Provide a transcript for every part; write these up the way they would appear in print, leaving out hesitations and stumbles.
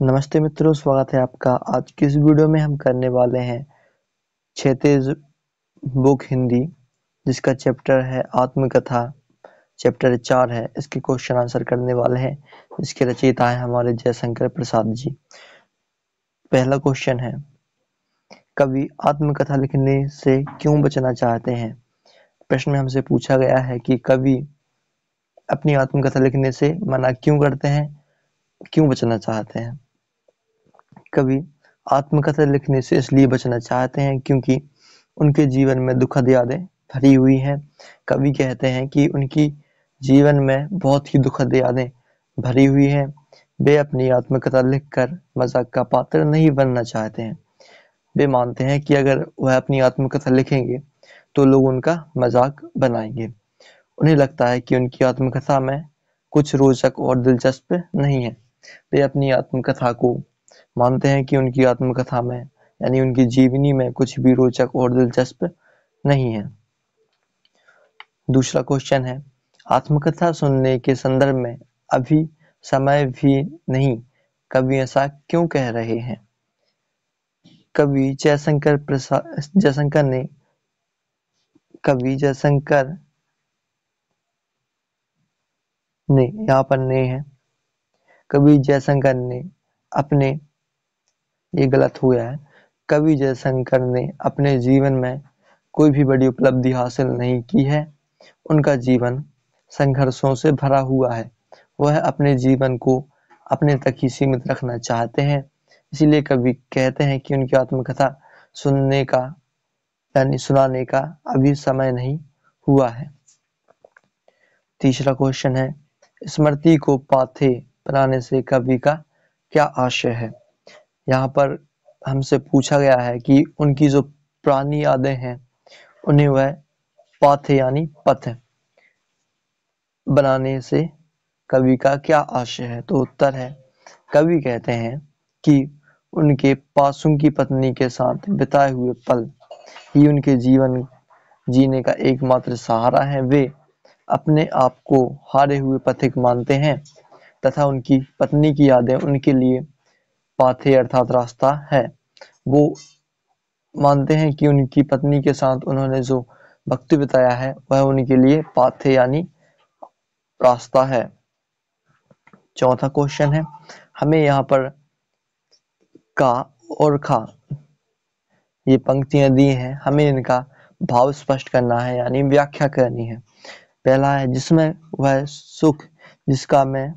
नमस्ते मित्रों, स्वागत है आपका। आज की इस वीडियो में हम करने वाले हैं क्षैतिज बुक हिंदी, जिसका चैप्टर है आत्मकथा। चैप्टर 4 है। इसके क्वेश्चन आंसर करने वाले हैं। इसके रचयिता है हमारे जयशंकर प्रसाद जी। पहला क्वेश्चन है, कवि आत्मकथा लिखने से क्यों बचना चाहते हैं? प्रश्न में हमसे पूछा गया है कि कवि अपनी आत्मकथा लिखने से मना क्यों करते हैं, क्यों बचना चाहते हैं। कवि आत्मकथा लिखने से इसलिए बचना चाहते हैं क्योंकि उनके जीवन में दुखद यादें भरी हुई हैं। कवि कहते हैं कि उनकी जीवन में बहुत ही दुखद यादें भरी हुई हैं। वे अपनी आत्मकथा लिखकर मजाक का पात्र नहीं बनना चाहते हैं। वे मानते हैं कि अगर वह अपनी आत्मकथा लिखेंगे तो लोग उनका मजाक बनाएंगे। उन्हें लगता है कि उनकी आत्मकथा में कुछ रोचक और दिलचस्प नहीं है। वे अपनी आत्मकथा को मानते हैं कि उनकी आत्मकथा में यानी उनकी जीवनी में कुछ भी रोचक और दिलचस्प नहीं है। दूसरा क्वेश्चन है, आत्मकथा सुनने के संदर्भ में अभी समय भी नहीं, कवि ऐसा क्यों कह रहे हैं? कवि जयशंकर ने यहाँ पर ने है। कवि जयशंकर ने अपने ये गलत हुआ है। कवि जयशंकर ने अपने जीवन में कोई भी बड़ी उपलब्धि हासिल नहीं की है। उनका जीवन संघर्षों से भरा हुआ है। वह अपने जीवन को अपने तक ही सीमित रखना चाहते हैं। इसीलिए कवि कहते हैं कि उनकी आत्मकथा सुनने का यानी सुनाने का अभी समय नहीं हुआ है। तीसरा क्वेश्चन है, स्मृति को पाथे बनाने से कवि का क्या आशय है? यहाँ पर हमसे पूछा गया है कि उनकी जो पुरानी यादें हैं उन्हें वह पाथे यानी पथ बनाने से कवि का क्या आशय है? तो उत्तर है, कवि कहते हैं कि उनके पासों की पत्नी के साथ बिताए हुए पल ही उनके जीवन जीने का एकमात्र सहारा है। वे अपने आप को हारे हुए पथिक मानते हैं तथा उनकी पत्नी की यादें उनके लिए पाथे अर्थात रास्ता है। वो मानते हैं कि उनकी पत्नी के साथ उन्होंने जो वक्त बिताया है वह उनके लिए पाथे यानी रास्ता है। चौथा क्वेश्चन है, हमें यहाँ पर का और खा ये पंक्तियां दी हैं, हमें इनका भाव स्पष्ट करना है यानी व्याख्या करनी है। पहला है, जिसमें वह सुख जिसका मैं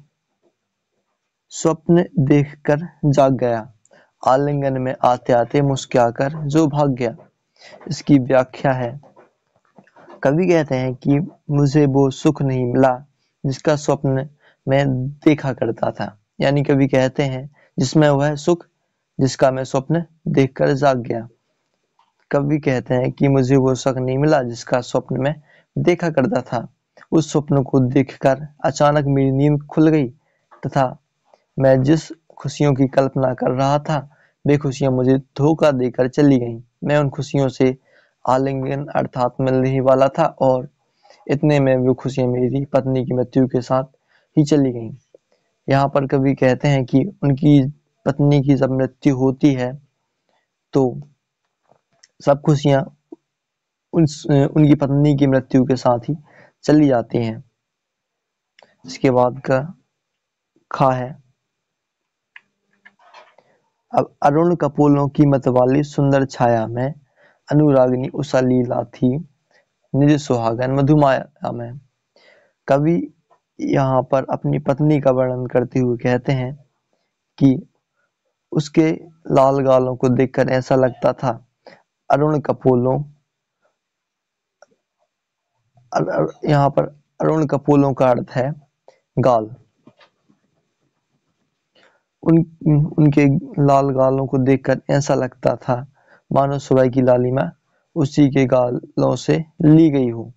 स्वप्न देखकर जाग गया, आलिंगन में आते आते मुस्कुराकर जो भाग गया। इसकी व्याख्या है, कवि कहते हैं कि मुझे वो सुख नहीं मिला जिसका स्वप्न मैं देखा करता था। यानी कवि कहते हैं जिसमें वह सुख जिसका मैं स्वप्न देखकर जाग गया। कवि कहते हैं कि मुझे वो सुख नहीं मिला जिसका स्वप्न मैं देखा करता था। उस स्वप्न को देखकर अचानक मेरी नींद खुल गई तथा मैं जिस खुशियों की कल्पना कर रहा था वे खुशियां मुझे धोखा देकर चली गईं। मैं उन खुशियों से आलिंगन अर्थात मिलने ही वाला था और इतने में वो खुशियां मेरी पत्नी की मृत्यु के साथ ही चली गईं। यहाँ पर कवि कहते हैं कि उनकी पत्नी की जब मृत्यु होती है तो सब खुशियां उनकी पत्नी की मृत्यु के साथ ही चली जाती हैं। इसके बाद का खा है, अब अरुण कपोलों की मतवाली सुंदर छाया में अनुरागिनी उषा लीला थी निज सुहागन मधुमाया में। कवि यहाँ पर अपनी पत्नी का वर्णन करते हुए कहते हैं कि उसके लाल गालों को देखकर ऐसा लगता था। अरुण कपोलों यहाँ पर अरुण कपोलों का अर्थ है गाल। उनके लाल गालों को देखकर ऐसा लगता था मानो सुबह की लालिमा उसी के गालों से ली गई हो।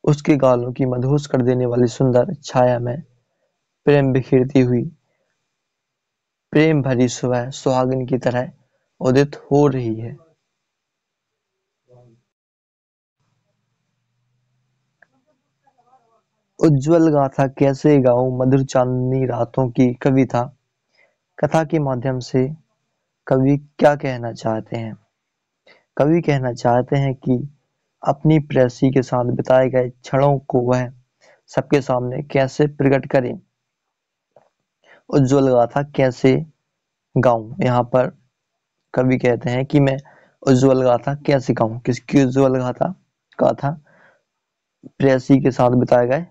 उसके गालों की मदहोश कर देने वाली सुंदर छाया में प्रेम बिखेरती हुई प्रेम भरी सुबह सुहागिन की तरह उदित हो रही है। उज्जवल गाथा कैसे गाऊं मधुर चांदनी रातों की कविता, कथा के माध्यम से कवि क्या कहना चाहते हैं? कवि कहना चाहते हैं कि अपनी प्रेयसी के साथ बिताए गए क्षणों को वह सबके सामने कैसे प्रकट करें, उज्ज्वल गाथा कैसे गाऊं। यहाँ पर कवि कहते हैं कि मैं उज्ज्वल गाथा कैसे गाऊं। किसकी उज्ज्वल गाथा? गाथा प्रेयसी के साथ बिताए गए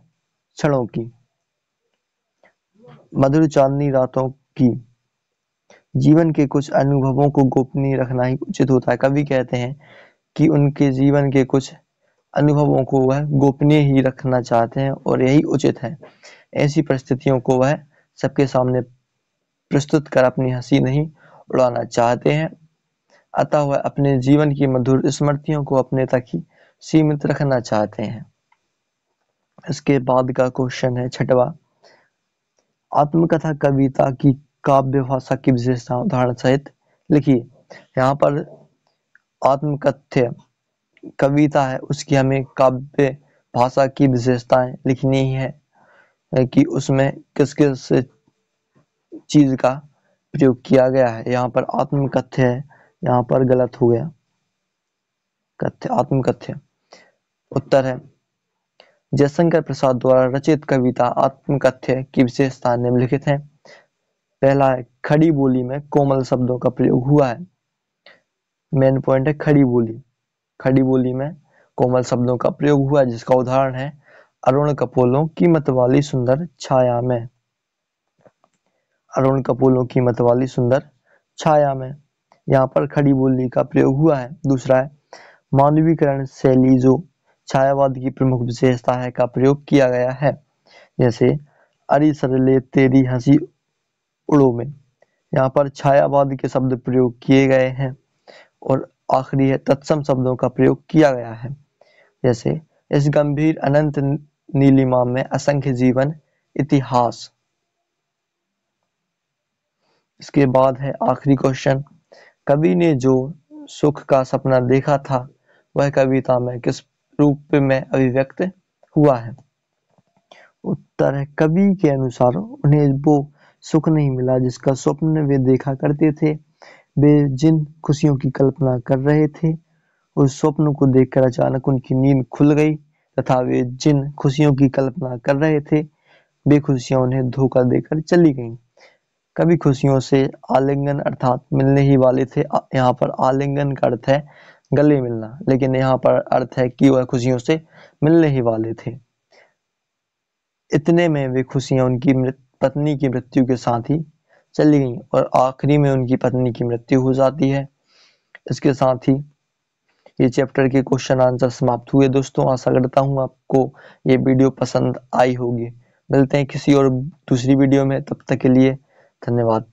क्षणों की। मधुर चांदनी रातों की। जीवन के कुछ अनुभवों को गोपनीय रखना ही उचित होता है। कवि कहते हैं कि उनके जीवन के कुछ अनुभवों को वह गोपनीय ही रखना चाहते हैं और यही उचित है। ऐसी परिस्थितियों को वह सबके सामने प्रस्तुत कर अपनी हंसी नहीं उड़ाना चाहते हैं, अतः वह अपने जीवन की मधुर स्मृतियों को अपने तक ही सीमित रखना चाहते हैं। इसके बाद का क्वेश्चन है 6वां। आत्मकथा कविता की काव्य भाषा की विशेषता उदाहरण सहित लिखिए। यहाँ पर आत्मकथ्य कविता है, उसकी हमें काव्य भाषा की विशेषताएं लिखनी है कि उसमें किस किस चीज का प्रयोग किया गया है। यहाँ पर आत्मकथ्य है, यहाँ पर गलत हो गया, कथ्य आत्मकथ्य। उत्तर है जयशंकर प्रसाद द्वारा रचित कविता आत्मकथ्य की विशेषता निम्नलिखित है। पहला है खड़ी बोली में कोमल शब्दों का प्रयोग हुआ है। मेन पॉइंट है खड़ी बोली। खड़ी बोली में कोमल शब्दों का प्रयोग हुआ है, जिसका उदाहरण है अरुण कपोलों की मत वाली सुंदर छाया में। अरुण कपोलों की मत वाली सुंदर छाया में, यहाँ पर खड़ी बोली का प्रयोग हुआ है। दूसरा है मानवीकरण शैली जो छायावाद की प्रमुख विशेषता है का प्रयोग किया गया है, जैसे अरे सरले तेरी हंसी उड़ो में। यहाँ पर छायावाद के शब्द प्रयोग किए गए हैं। और आखिरी है तत्सम शब्दों का प्रयोग किया गया है, जैसे इस गंभीर अनंत नीलिमा में असंख्य जीवन इतिहास। इसके बाद है आखिरी क्वेश्चन। कवि ने जो सुख का सपना देखा था वह कविता में किस रूप में अभिव्यक्त हुआ है? उत्तर है कवि के अनुसार उन्हें वो सुख नहीं मिला जिसका स्वप्न वे देखा करते थे। वे जिन खुशियों की कल्पना कर रहे थे उस स्वप्न को देखकर अचानक उनकी नींद खुल गई तथा वे जिन खुशियों की कल्पना कर रहे थे वे खुशियां उन्हें धोखा देकर चली गईं। कभी खुशियों से आलिंगन अर्थात मिलने ही वाले थे। यहाँ पर आलिंगन का अर्थ है गले मिलना, लेकिन यहाँ पर अर्थ है कि वह खुशियों से मिलने ही वाले थे। इतने में वे खुशियां उनकी पत्नी की मृत्यु के साथ ही चली गईं और आखिरी में उनकी पत्नी की मृत्यु हो जाती है। इसके साथ ही ये चैप्टर के क्वेश्चन आंसर समाप्त हुए। दोस्तों आशा करता हूँ आपको ये वीडियो पसंद आई होगी। मिलते हैं किसी और दूसरी वीडियो में, तब तक के लिए धन्यवाद।